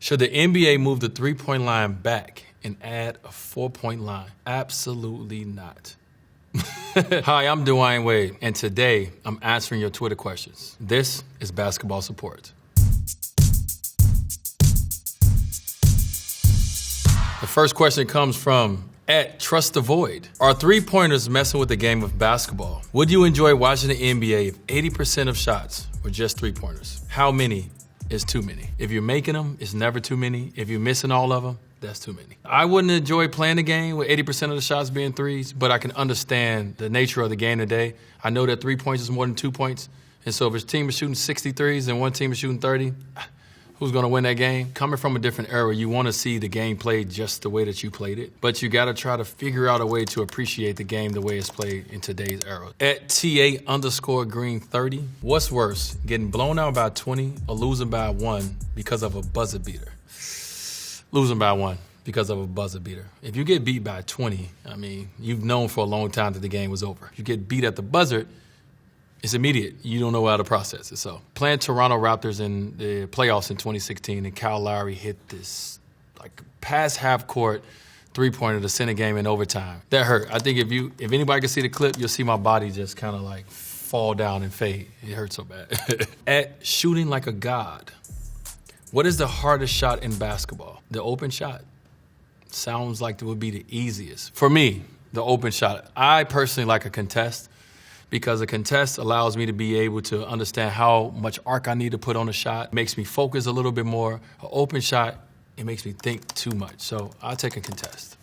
Should the NBA move the three-point line back and add a four-point line? Absolutely not. Hi, I'm Dwayne Wade, and today I'm answering your Twitter questions. This is Basketball Support. The first question comes from @TrustTheVoid. Are three-pointers messing with the game of basketball? Would you enjoy watching the NBA if 80% of shots were just three-pointers? How many is too many? If you're making them, it's never too many. If you're missing all of them, that's too many. I wouldn't enjoy playing the game with 80% of the shots being threes, but I can understand the nature of the game today. I know that 3 points is more than 2 points. And so if a team is shooting 63s and one team is shooting 30, who's going to win that game? Coming from a different era, you want to see the game played just the way that you played it. But you got to try to figure out a way to appreciate the game the way it's played in today's era. @TA_Green30. What's worse, getting blown out by 20 or losing by 1 because of a buzzer beater? Losing by 1 because of a buzzer beater. If you get beat by 20, I mean, you've known for a long time that the game was over. If you get beat at the buzzer, it's immediate. You don't know how to process it. So playing Toronto Raptors in the playoffs in 2016, and Kyle Lowry hit this like past half court three-pointer to send a game in overtime. That hurt. I think if anybody can see the clip, you'll see my body just kind of like fall down and fade. It hurt so bad. @Shooting Like a God. What is the hardest shot in basketball? The open shot. Sounds like it would be the easiest. For me, the open shot. I personally like a contest because a contest allows me to be able to understand how much arc I need to put on a shot. It makes me focus a little bit more. An open shot, it makes me think too much. So I'll take a contest.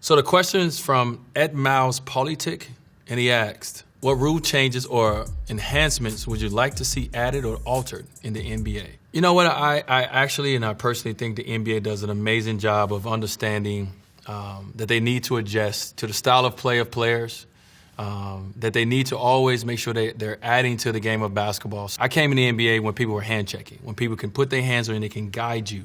So the question is from @MilesPolitic, and he asked, what rule changes or enhancements would you like to see added or altered in the NBA? You know what, I personally think the NBA does an amazing job of understanding that they need to adjust to the style of play of players, that they need to always make sure they're adding to the game of basketball. I came in the NBA when people were hand checking, when people can put their hands on and they can guide you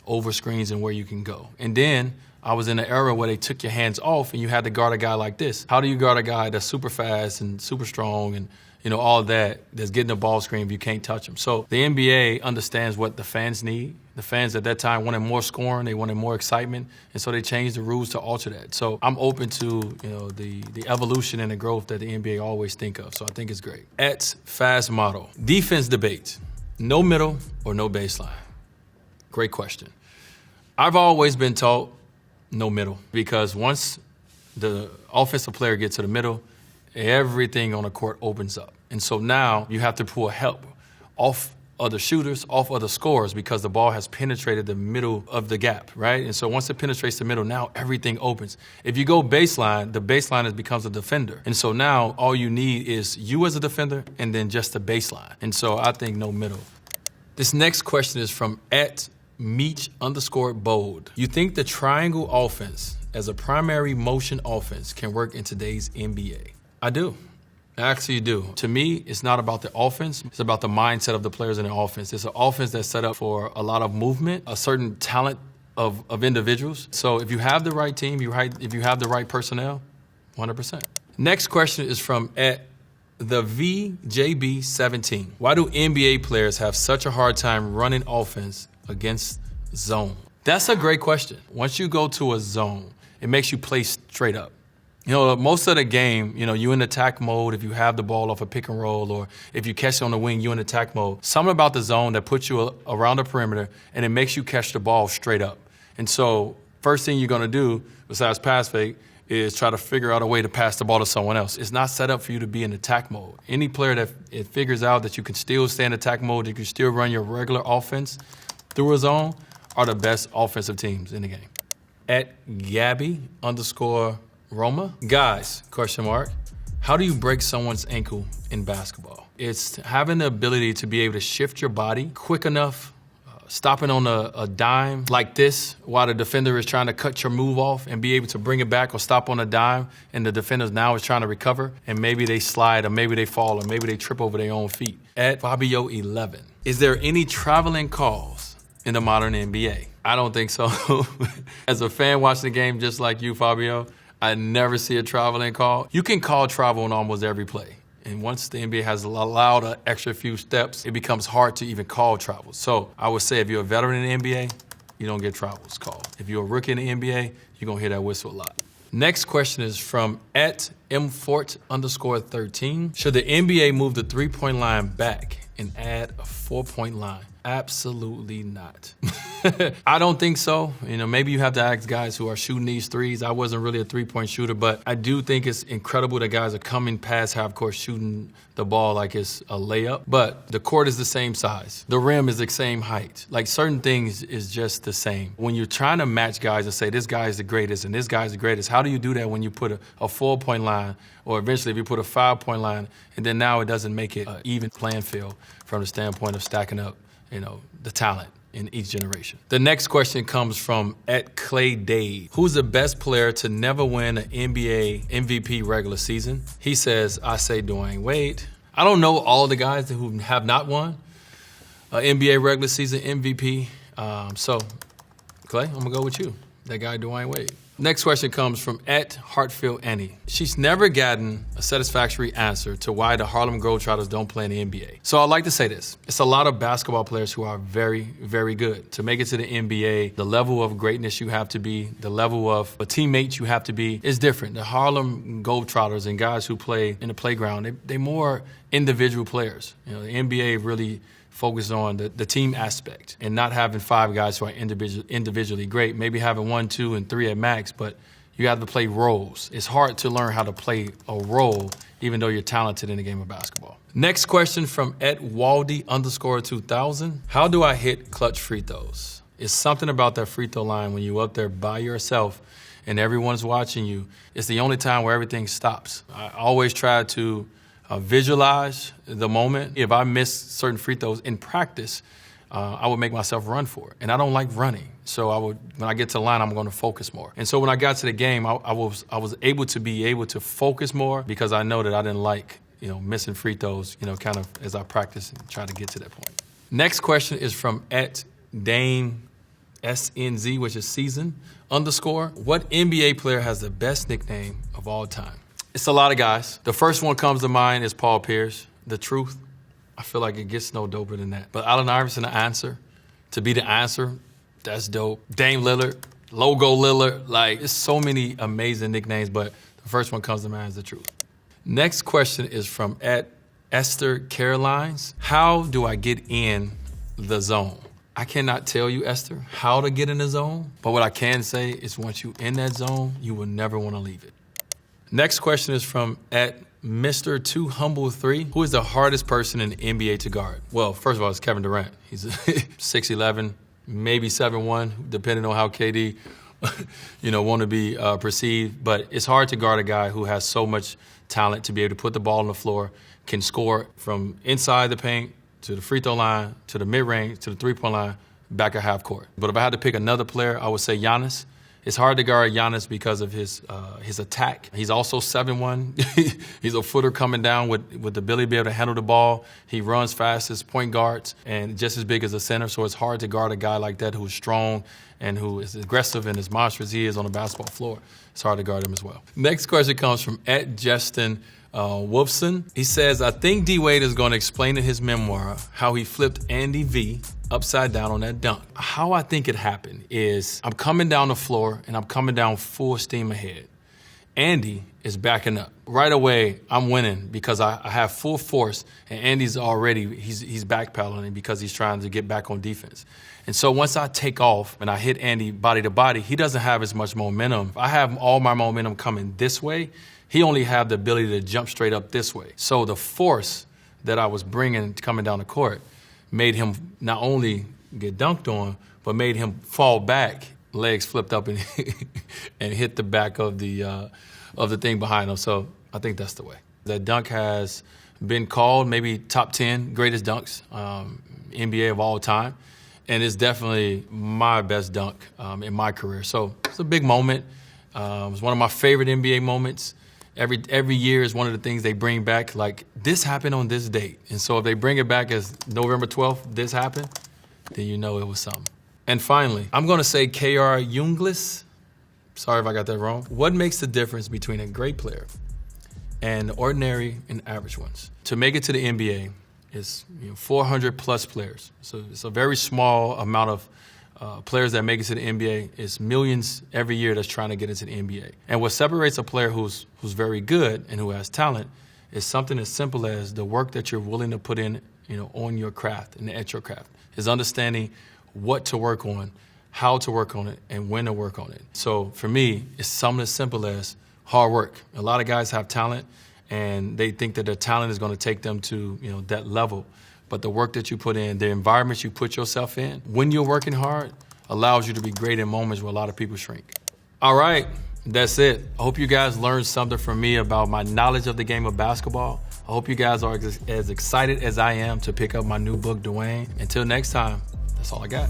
over screens and where you can go. And then I was in an era where they took your hands off and you had to guard a guy like this. How do you guard a guy that's super fast and super strong and all that, that's getting the ball screen if you can't touch him? So the NBA understands what the fans need. The fans at that time wanted more scoring, they wanted more excitement, and so they changed the rules to alter that. So I'm open to the evolution and the growth that the NBA always think of. So I think it's great. @Fast Model. Defense debate. No middle or no baseline? Great question. I've always been taught no middle, because once the offensive player gets to the middle, everything on the court opens up. And so now you have to pull help off other shooters, off other scorers, because the ball has penetrated the middle of the gap, right? And so once it penetrates the middle, now everything opens. If you go baseline, the baseline becomes a defender. And so now all you need is you as a defender and then just the baseline. And so I think no middle. This next question is from @Meech_bold. You think the triangle offense as a primary motion offense can work in today's NBA? I do. I actually do. To me, it's not about the offense. It's about the mindset of the players in the offense. It's an offense that's set up for a lot of movement, a certain talent of individuals. So if you have the right team, if you have the right personnel, 100%. Next question is from @TheVJB17. Why do NBA players have such a hard time running offense against zone? That's a great question. Once you go to a zone, it makes you play straight up. Most of the game, you in attack mode if you have the ball off a pick and roll, or if you catch it on the wing, you in attack mode. Something about the zone that puts you around the perimeter and it makes you catch the ball straight up. And so first thing you're going to do, besides pass fake, is try to figure out a way to pass the ball to someone else. It's not set up for you to be in attack mode. Any player that it figures out that you can still stay in attack mode, you can still run your regular offense through a zone, are the best offensive teams in the game. @Gabby_Roma. Guys, how do you break someone's ankle in basketball? It's having the ability to be able to shift your body quick enough, stopping on a dime like this while the defender is trying to cut your move off, and be able to bring it back or stop on a dime, and the defender now is trying to recover, and maybe they slide, or maybe they fall, or maybe they trip over their own feet. @Fabio11. Is there any traveling calls in the modern NBA? I don't think so. As a fan watching the game just like you, Fabio, I never see a traveling call. You can call travel on almost every play. And once the NBA has allowed an extra few steps, it becomes hard to even call travel. So I would say if you're a veteran in the NBA, you don't get travels called. If you're a rookie in the NBA, you're going to hear that whistle a lot. Next question is from @mfort_13. Should the NBA move the three-point line back and add a 4-point line? Absolutely not. I don't think so. Maybe you have to ask guys who are shooting these threes. I wasn't really a three-point shooter, but I do think it's incredible that guys are coming past half court shooting the ball like it's a layup. But the court is the same size. The rim is the same height. Like certain things is just the same. When you're trying to match guys and say this guy is the greatest and this guy is the greatest, how do you do that when you put a 4-point line, or eventually if you put a 5-point line, and then now it doesn't make it an even playing field from the standpoint of stacking up the talent in each generation. The next question comes from @ClayDave. Who's the best player to never win an NBA MVP regular season? He says, I say Dwayne Wade. I don't know all the guys who have not won an NBA regular season MVP. So, Clay, I'm gonna go with you. That guy, Dwayne Wade. Next question comes from @HeartfieldAnnie. She's never gotten a satisfactory answer to why the Harlem Globetrotters don't play in the NBA. So I'd like to say this. It's a lot of basketball players who are very, very good. To make it to the NBA, the level of greatness you have to be, the level of a teammate you have to be is different. The Harlem Globetrotters and guys who play in the playground, they're more individual players. The NBA really focus on the team aspect and not having 5 guys who are individually great, maybe having 1, 2, and 3 at max, but you have to play roles. It's hard to learn how to play a role even though you're talented in the game of basketball. Next question from @Waldy_2000. How do I hit clutch free throws? It's something about that free throw line when you're up there by yourself and everyone's watching you. It's the only time where everything stops. I always try to visualize the moment. If I miss certain free throws in practice, I would make myself run for it. And I don't like running. So when I get to the line, I'm going to focus more. And so when I got to the game, I was able to focus more because I know that I didn't like, missing free throws, kind of as I practice and try to get to that point. Next question is from @DameSNZ, which is season_. What NBA player has the best nickname of all time? It's a lot of guys. The first one comes to mind is Paul Pierce. The truth, I feel like it gets no doper than that. But Allen Iverson, the answer, to be the answer, that's dope. Dame Lillard, Logo Lillard, like it's so many amazing nicknames, but the first one comes to mind is the truth. Next question is from @EstherCarolines. How do I get in the zone? I cannot tell you, Esther, how to get in the zone, but what I can say is once you're in that zone, you will never want to leave it. Next question is from @Mr.2Humble3. Who is the hardest person in the NBA to guard? Well, first of all, it's Kevin Durant. He's 6'11", maybe 7'1", depending on how KD, want to be perceived. But it's hard to guard a guy who has so much talent to be able to put the ball on the floor, can score from inside the paint to the free throw line, to the mid-range, to the three-point line, back at half court. But if I had to pick another player, I would say Giannis. It's hard to guard Giannis because of his attack. He's also 7'1". He's a footer coming down with the ability to be able to handle the ball. He runs fast as point guards and just as big as a center. So it's hard to guard a guy like that who's strong and who is aggressive and as monstrous as he is on the basketball floor. It's hard to guard him as well. Next question comes from @Justin Wolfson. He says, I think D. Wade is going to explain in his memoir how he flipped Andy V upside down on that dunk. How I think it happened is I'm coming down the floor and I'm coming down full steam ahead. Andy is backing up. Right away, I'm winning because I have full force and Andy's already, he's backpedaling because he's trying to get back on defense. And so once I take off and I hit Andy body to body, he doesn't have as much momentum. I have all my momentum coming this way. He only have the ability to jump straight up this way. So the force that I was bringing coming down the court made him not only get dunked on, but made him fall back, legs flipped up and and hit the back of the thing behind him. So I think that's the way. That dunk has been called maybe top 10 greatest dunks NBA of all time. And it's definitely my best dunk in my career. So it's a big moment. It was one of my favorite NBA moments. Every year is one of the things they bring back, like this happened on this date. And so if they bring it back as November 12th, this happened, then you know it was something. And finally, I'm going to say KR Junglis. Sorry if I got that wrong. What makes the difference between a great player and ordinary and average ones? To make it to the NBA is 400 plus players. So it's a very small amount of players that make it to the NBA. It's millions every year that's trying to get into the NBA. And what separates a player who's very good and who has talent is something as simple as the work that you're willing to put in, on your craft and at your craft. Is understanding what to work on, how to work on it, and when to work on it. So for me, it's something as simple as hard work. A lot of guys have talent, and they think that their talent is going to take them to, that level. But the work that you put in, the environment you put yourself in, when you're working hard, allows you to be great in moments where a lot of people shrink. All right, that's it. I hope you guys learned something from me about my knowledge of the game of basketball. I hope you guys are as excited as I am to pick up my new book, Dwayne. Until next time, that's all I got.